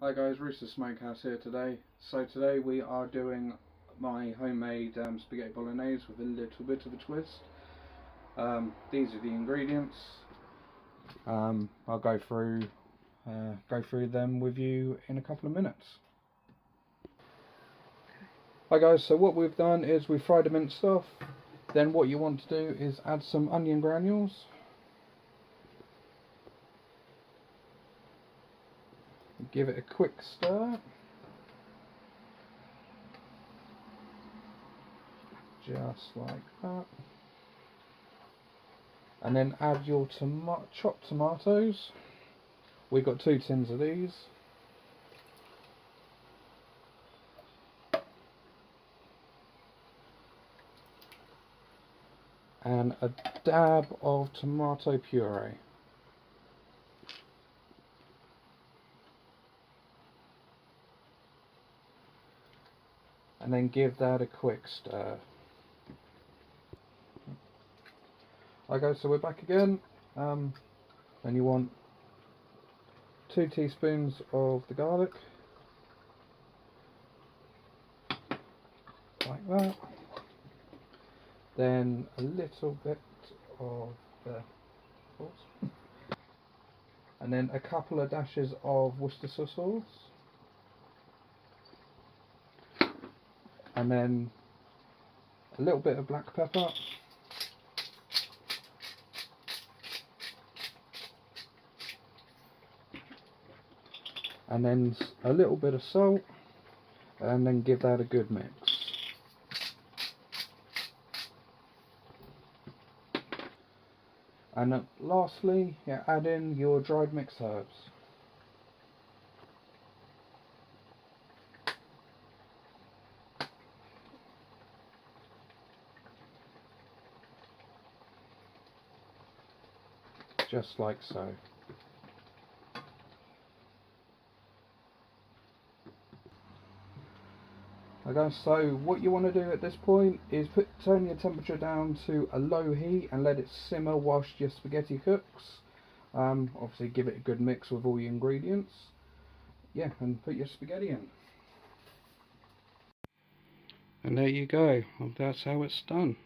Hi guys, Roosters Smokehouse here today. So today we are doing my homemade spaghetti bolognese with a little bit of a twist. These are the ingredients. I'll go through them with you in a couple of minutes. Hi guys, so what we've done is we've fried the minced off. Then what you want to do is add some onion granules. Give it a quick stir. Just like that. And then add your chopped tomatoes. We've got 2 tins of these. And a dab of tomato puree. And then give that a quick stir. Okay, so we're back again. And you want 2 teaspoons of the garlic, like that. Then a little bit of the sauce, and then a couple of dashes of Worcestershire sauce, and then a little bit of black pepper, and then a little bit of salt, and then give that a good mix. And lastly, add in your dried mixed herbs. Just like so. Okay, so what you want to do at this point is turn your temperature down to a low heat and let it simmer whilst your spaghetti cooks. Obviously give it a good mix with all your ingredients. Yeah, and put your spaghetti in. And there you go, that's how it's done.